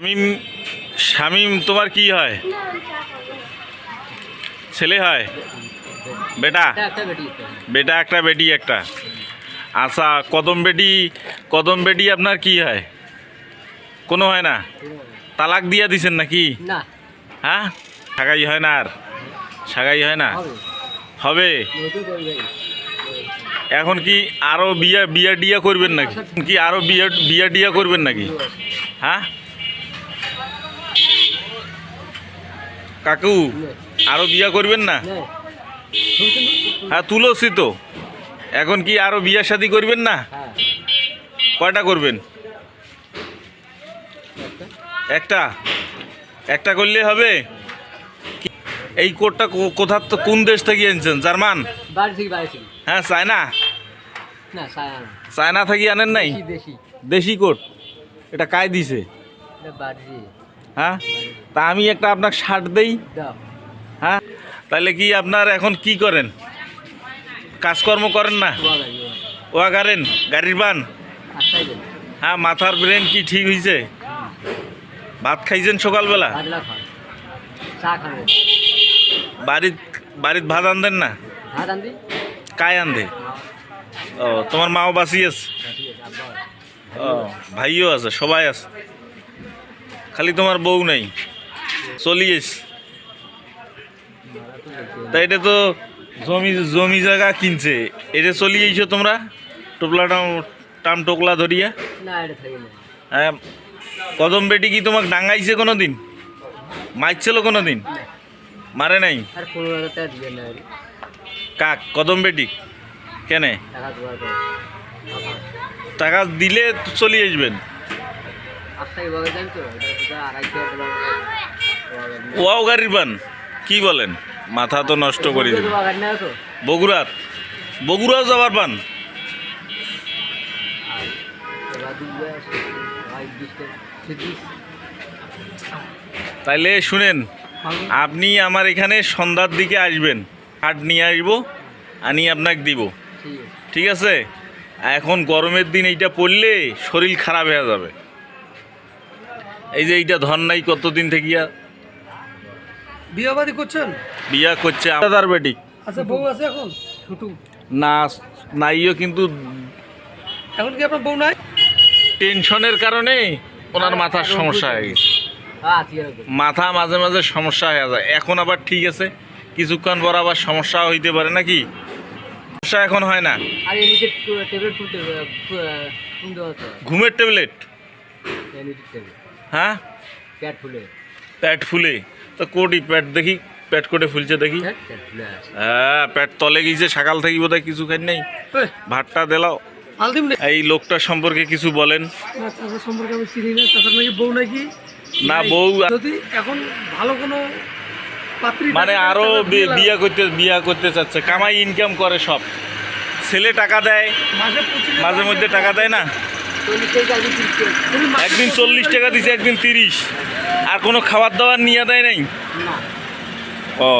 শামিম শামিম তোমার কি হয়? ছেলে হয়? বেটা? বেটা একটা, বেটি একটা। আচ্ছা, কদম বেটি আপনার কি হয়? কোনো হয় না? তালাক দিয়া দিছেন নাকি? হ্যাঁ, সাগাই হয় না? আর সাগাই হয় না? হবে। এখন কি আরো বিয়া ডিয়া করবেন নাকি? কি আরো বিয়া ডিয়া করবেন নাকি? হ্যাঁ কাকু, আরো বিয়া করবেন না? হ্যাঁ তুলসী তো। এখন কি আরো বিয়া শাদী করবেন না? কয়টা করবেন? একটা করলে হবে? এই কোটটা কোথার, তো কোন দেশ থেকে এনেছেন? জার্মান? হ্যাঁ, চায়না? চায়না থেকে আনেন নাই? দেশি কোট? এটা কায় দিছে? হ্যাঁ, তা আমি একটা আপনার শার্ট দেই। হ্যাঁ, তাহলে কি আপনার এখন কি করেন? কাজকর্ম করেন না? ওয়া করেন? গাড়ির বান? হ্যাঁ, মাথার ব্রেন কি ঠিক হয়েছে? ভাত খাইছেন সকালবেলা? বাড়িত ভাত আনদেন না? কায় আনদে? ও, তোমার মাও বাঁচি আছে? ও, ভাইও আছে, সবাই আছে, খালি তোমার বউ নাই, চলিয়েছ। তা এটা তো জমি জায়গা কিনছে, এটা চলিয়েছো তোমরা? টাম টোকলা ধরিয়া? হ্যাঁ, কদম বেটি কি তোমাকে ডাঙ্গাইছে কোনো দিন? মারছিল কোনো দিন? মারে নাই? কাক কদম বেটি কেনে? টাকা দিলে চলে আসবেন। ওয়াও গাড়ির বান? কি বলেন? মাথা তো নষ্ট করি। বগুড়াও যাবার পান? তাইলে শুনেন, আপনি আমার এখানে সন্ধ্যার দিকে আসবেন, হাট নিয়ে আসবো, আনি আপনাকে দিব, ঠিক আছে? এখন গরমের দিন এইটা পড়লে শরীর খারাপ হয়ে যাবে। এই যে এইটা ধন নাই কতদিন থেকে। বিয়ে বাড়ি করছেন? বিয়া করছে দাদার বেটি। আচ্ছা, বউ আছে এখন? না, নাইও, কিন্তু এখন কি আপনার বউ নাই? টেনশনের কারণে ওনার মাথার সমস্যা হয়ে গেছে। মাথা মাঝে মাঝে সমস্যা হয়ে যায়, এখন আবার ঠিক আছে, কিছুক্ষণ পর আবার সমস্যা হইতে পারে নাকি? সমস্যা এখন হয় না? ঘুমের ট্যাবলেট? হ্যাঁ, পেট ফুলে তো কোটি পেট দেখি, পেট কোটে ফুলছে দেখি। হ্যাঁ, পেট তলে গিয়েছে সকাল থেকে, বোধহয় কিছু খাই নাই, ভাতটা দিলাও। এই লোকটার সম্পর্কে কিছু বলেন। না, বউ এখন ভালো কোনো মানে আরো বিয়া করতে চাচ্ছে, কামাই ইনকাম করে সব, ছেলে টাকা দেয়, মাঝে মধ্যে টাকা দেয় না? একদিন 40 টাকা দিছে, একদিন 30, আর কোনো খাবার দাবার নিয়ে দেয় নাই? ও।